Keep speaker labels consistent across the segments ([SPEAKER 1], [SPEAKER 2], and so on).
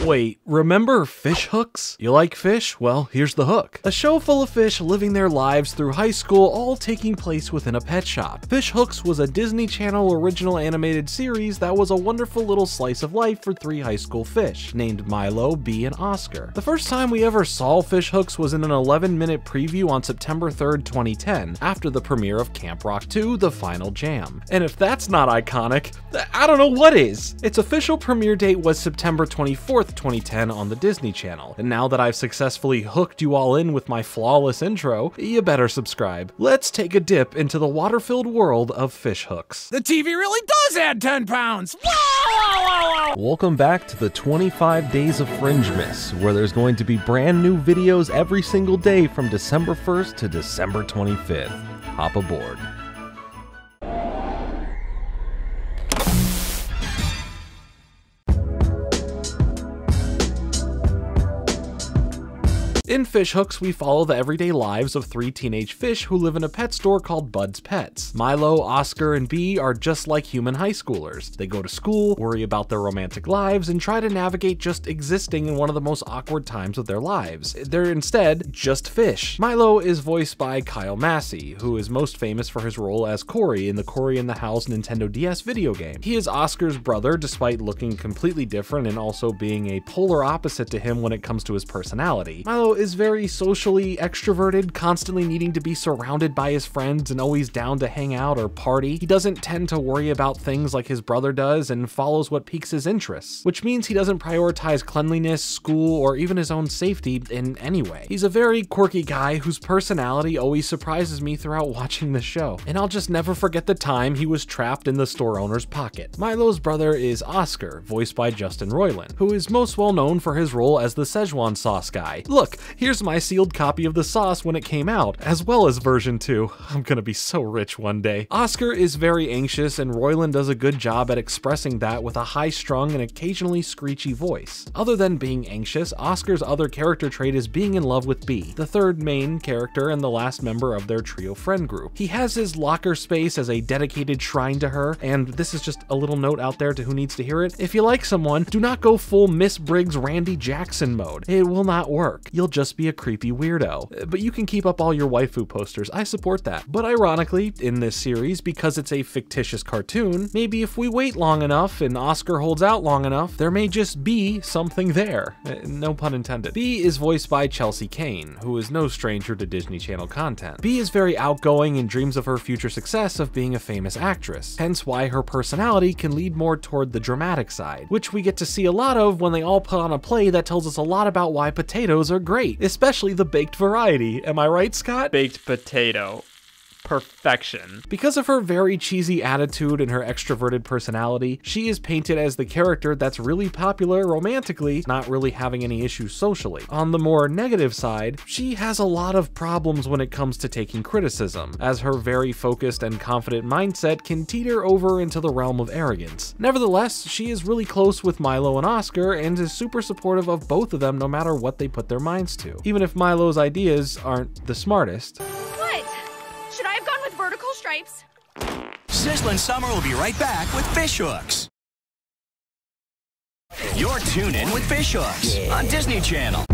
[SPEAKER 1] Wait, remember fish hooks? You like fish? Well, here's the hook. A show full of fish living their lives through high school, all taking place within a pet shop. Fish Hooks was a Disney Channel original animated series that was a wonderful little slice of life for three high school fish, named Milo, Bee, and Oscar. The first time we ever saw Fish Hooks was in an 11-minute preview on September 3rd, 2010, after the premiere of Camp Rock 2: The Final Jam. And if that's not iconic, I don't know what is! Its official premiere date was September 24th, 2010 on the Disney Channel, and now that I've successfully hooked you all in with my flawless intro, you better subscribe. Let's take a dip into the water-filled world of Fish Hooks.
[SPEAKER 2] The TV really does add 10 pounds! Whoa!
[SPEAKER 3] Welcome back to the 25 Days of Fringe-Miss, where there's going to be brand new videos every single day from December 1st to December 25th. Hop aboard.
[SPEAKER 1] In Fish Hooks, we follow the everyday lives of three teenage fish who live in a pet store called Bud's Pets. Milo, Oscar, and Bee are just like human high schoolers. They go to school, worry about their romantic lives, and try to navigate just existing in one of the most awkward times of their lives. They're instead just fish. Milo is voiced by Kyle Massey, who is most famous for his role as Cory in the Cory in the House Nintendo DS video game. He is Oscar's brother, despite looking completely different and also being a polar opposite to him when it comes to his personality. Milo is very socially extroverted, constantly needing to be surrounded by his friends and always down to hang out or party. He doesn't tend to worry about things like his brother does and follows what piques his interests, which means he doesn't prioritize cleanliness, school, or even his own safety in any way. He's a very quirky guy whose personality always surprises me throughout watching the show, and I'll just never forget the time he was trapped in the store owner's pocket. Milo's brother is Oscar, voiced by Justin Roiland, who is most well known for his role as the Szechuan sauce guy. Look, here's my sealed copy of the sauce when it came out, as well as version 2. I'm gonna be so rich one day. Oscar is very anxious, and Roiland does a good job at expressing that with a high-strung and occasionally screechy voice. Other than being anxious, Oscar's other character trait is being in love with Bee, the third main character and the last member of their trio friend group. He has his locker space as a dedicated shrine to her, and this is just a little note out there to who needs to hear it. If you like someone, do not go full Miss Briggs Randy Jackson mode. It will not work. You'll just be a creepy weirdo. But you can keep up all your waifu posters, I support that. But ironically, in this series, because it's a fictitious cartoon, maybe if we wait long enough and Oscar holds out long enough, there may just be something there. No pun intended. Bee is voiced by Chelsea Kane, who is no stranger to Disney Channel content. Bee is very outgoing and dreams of her future success of being a famous actress, hence why her personality can lead more toward the dramatic side, which we get to see a lot of when they all put on a play that tells us a lot about why potatoes are great, especially the baked variety. Am I right, Scott?
[SPEAKER 4] Baked potato. Perfection.
[SPEAKER 1] Because of her very cheesy attitude and her extroverted personality, she is painted as the character that's really popular romantically, not really having any issues socially. On the more negative side, she has a lot of problems when it comes to taking criticism, as her very focused and confident mindset can teeter over into the realm of arrogance. Nevertheless, she is really close with Milo and Oscar and is super supportive of both of them no matter what they put their minds to, even if Milo's ideas aren't the smartest.
[SPEAKER 5] Should I have gone with vertical stripes?
[SPEAKER 2] Sizzling Summer will be right back with Fish Hooks. You're tuned in with Fish Hooks on Disney Channel.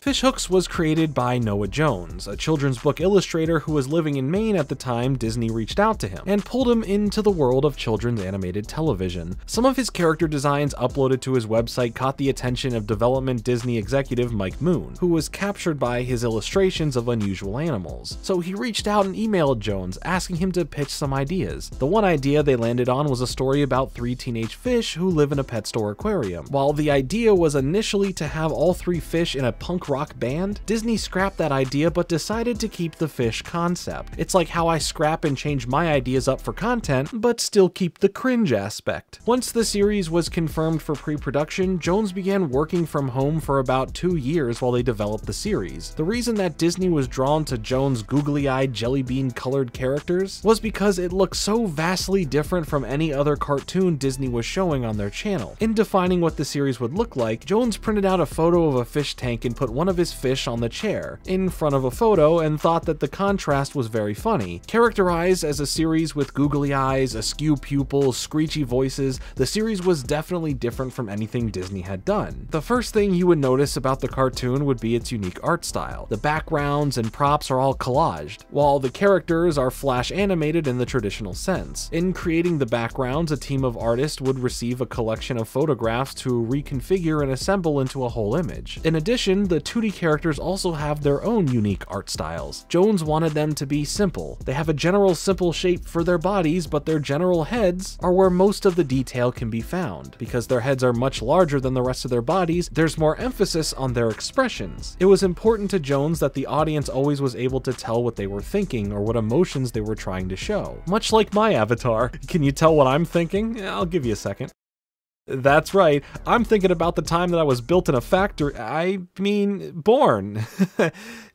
[SPEAKER 1] Fish Hooks was created by Noah Jones, a children's book illustrator who was living in Maine at the time Disney reached out to him and pulled him into the world of children's animated television. Some of his character designs uploaded to his website caught the attention of development Disney executive Mike Moon, who was captured by his illustrations of unusual animals. So he reached out and emailed Jones, asking him to pitch some ideas. The one idea they landed on was a story about three teenage fish who live in a pet store aquarium. While the idea was initially to have all three fish in a punk rock band, Disney scrapped that idea but decided to keep the fish concept. It's like how I scrap and change my ideas up for content, but still keep the cringe aspect. Once the series was confirmed for pre-production, Jones began working from home for about 2 years while they developed the series. The reason that Disney was drawn to Jones' googly-eyed jelly bean colored characters was because it looked so vastly different from any other cartoon Disney was showing on their channel. In defining what the series would look like, Jones printed out a photo of a fish tank and put one of his fish on the chair, in front of a photo, and thought that the contrast was very funny. Characterized as a series with googly eyes, askew pupils, screechy voices, the series was definitely different from anything Disney had done. The first thing you would notice about the cartoon would be its unique art style. The backgrounds and props are all collaged, while the characters are flash animated in the traditional sense. In creating the backgrounds, a team of artists would receive a collection of photographs to reconfigure and assemble into a whole image. In addition, the 2D characters also have their own unique art styles. Jones wanted them to be simple. They have a general simple shape for their bodies, but their general heads are where most of the detail can be found. Because their heads are much larger than the rest of their bodies, there's more emphasis on their expressions. It was important to Jones that the audience always was able to tell what they were thinking or what emotions they were trying to show. Much like my avatar. Can you tell what I'm thinking? I'll give you a second. That's right, I'm thinking about the time that I was built in a factory. I mean, born.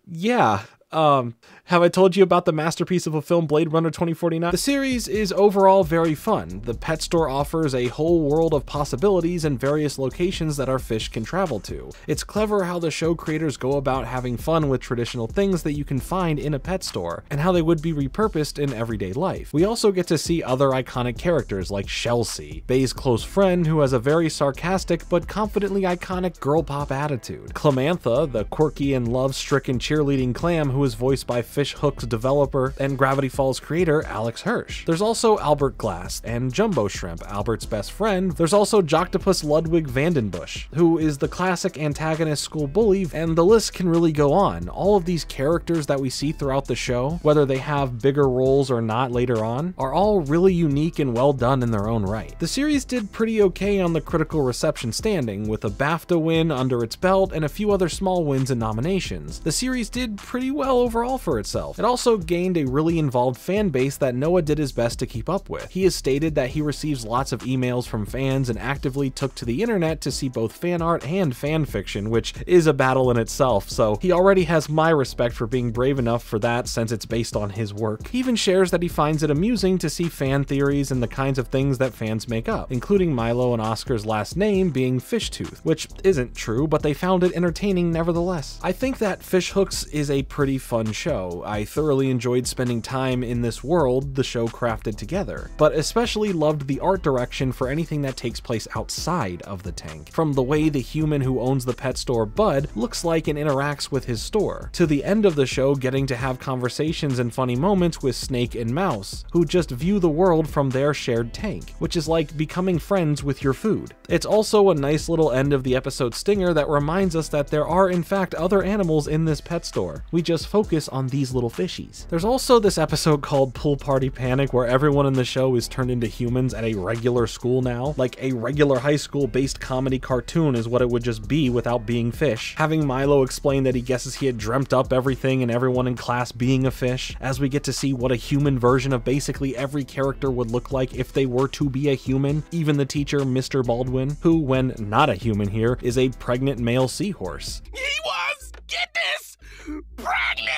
[SPEAKER 1] Yeah. Have I told you about the masterpiece of a film, Blade Runner 2049? The series is overall very fun. The pet store offers a whole world of possibilities and various locations that our fish can travel to. It's clever how the show creators go about having fun with traditional things that you can find in a pet store, and how they would be repurposed in everyday life. We also get to see other iconic characters like Chelsea, Bay's close friend who has a very sarcastic but confidently iconic girl pop attitude. Clamantha, the quirky and love-stricken cheerleading clam who is voiced by Fish Hook's developer and Gravity Falls creator Alex Hirsch. There's also Albert Glass and Jumbo Shrimp, Albert's best friend. There's also Joctopus Ludwig Vandenbush, who is the classic antagonist school bully, and the list can really go on. All of these characters that we see throughout the show, whether they have bigger roles or not later on, are all really unique and well done in their own right. The series did pretty okay on the critical reception standing, with a BAFTA win under its belt and a few other small wins and nominations. The series did pretty well overall for itself. It also gained a really involved fan base that Noah did his best to keep up with. He has stated that he receives lots of emails from fans and actively took to the internet to see both fan art and fan fiction, which is a battle in itself, so he already has my respect for being brave enough for that since it's based on his work. He even shares that he finds it amusing to see fan theories and the kinds of things that fans make up, including Milo and Oscar's last name being Fishtooth, which isn't true, but they found it entertaining nevertheless. I think that Fish Hooks is a pretty fun show. I thoroughly enjoyed spending time in this world the show crafted together, but especially loved the art direction for anything that takes place outside of the tank. From the way the human who owns the pet store, Bud, looks like and interacts with his store, to the end of the show getting to have conversations and funny moments with Snake and Mouse, who just view the world from their shared tank, which is like becoming friends with your food. It's also a nice little end of the episode stinger that reminds us that there are in fact other animals in this pet store. We just focus on these little fishies. There's also this episode called Pool Party Panic where everyone in the show is turned into humans at a regular school now. Like a regular high school based comedy cartoon is what it would just be without being fish. Having Milo explain that he guesses he had dreamt up everything and everyone in class being a fish, as we get to see what a human version of basically every character would look like if they were to be a human, even the teacher, Mr. Baldwin, who, when not a human here, is a pregnant male seahorse.
[SPEAKER 2] He was, get this, pregnant!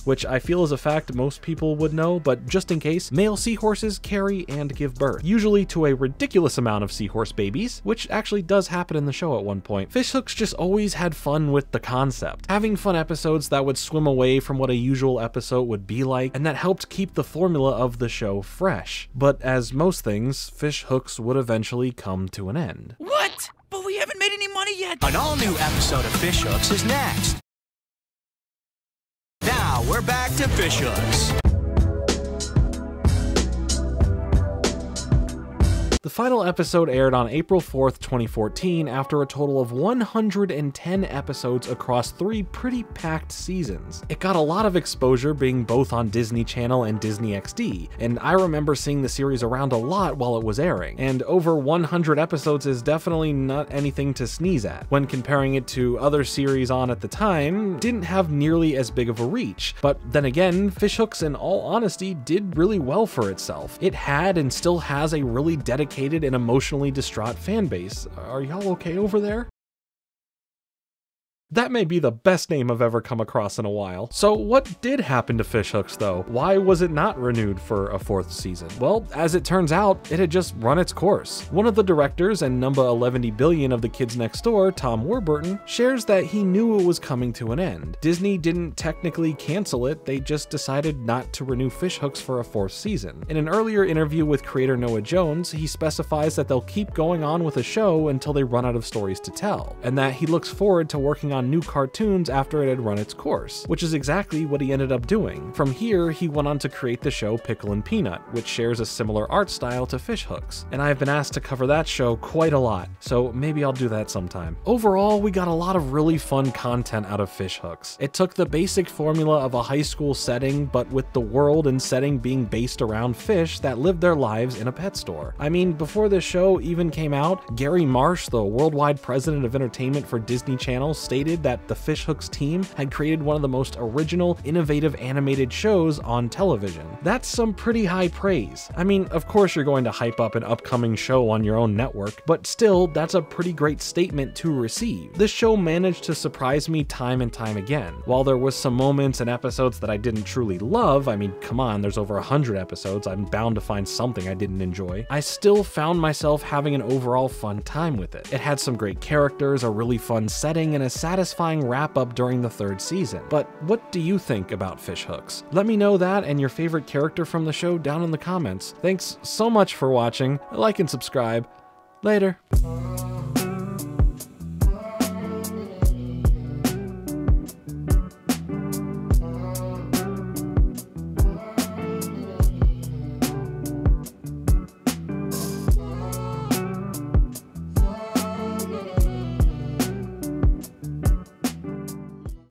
[SPEAKER 1] Which I feel is a fact most people would know, but just in case, male seahorses carry and give birth, usually to a ridiculous amount of seahorse babies, which actually does happen in the show at one point. Fish Hooks just always had fun with the concept, having fun episodes that would swim away from what a usual episode would be like, and that helped keep the formula of the show fresh. But as most things, Fish Hooks would eventually come to an end.
[SPEAKER 2] What? But we haven't made any money yet. An all-new episode of Fish Hooks is next. Now we're back to Fish Hooks.
[SPEAKER 1] The final episode aired on April 4th, 2014, after a total of 110 episodes across 3 pretty packed seasons. It got a lot of exposure being both on Disney Channel and Disney XD, and I remember seeing the series around a lot while it was airing, and over 100 episodes is definitely not anything to sneeze at. When comparing it to other series on at the time, didn't have nearly as big of a reach, but then again, Fish Hooks in all honesty did really well for itself. It had and still has a really dedicated and emotionally distraught fan base. Are y'all okay over there? That may be the best name I've ever come across in a while. So what did happen to Fishhooks though? Why was it not renewed for a 4th season? Well, as it turns out, it had just run its course. One of the directors and number 11 billion of The Kids Next Door, Tom Warburton, shares that he knew it was coming to an end. Disney didn't technically cancel it, they just decided not to renew Fishhooks for a 4th season. In an earlier interview with creator Noah Jones, he specifies that they'll keep going on with the show until they run out of stories to tell, and that he looks forward to working on new cartoons after it had run its course, which is exactly what he ended up doing. From here, he went on to create the show Pickle and Peanut, which shares a similar art style to Fishhooks, and I've been asked to cover that show quite a lot, so maybe I'll do that sometime. Overall, we got a lot of really fun content out of Fishhooks. It took the basic formula of a high school setting, but with the world and setting being based around fish that live their lives in a pet store. I mean, before this show even came out, Gary Marsh, the worldwide president of entertainment for Disney Channel, stated that the Fishhooks team had created one of the most original, innovative animated shows on television. That's some pretty high praise. I mean, of course you're going to hype up an upcoming show on your own network, but still, that's a pretty great statement to receive. This show managed to surprise me time and time again. While there was some moments and episodes that I didn't truly love, I mean, come on, there's over 100 episodes, I'm bound to find something I didn't enjoy, I still found myself having an overall fun time with it. It had some great characters, a really fun setting, and a satisfying wrap-up during the 3rd season. But what do you think about Fishhooks? Let me know that and your favorite character from the show down in the comments. Thanks so much for watching. Like and subscribe. Later.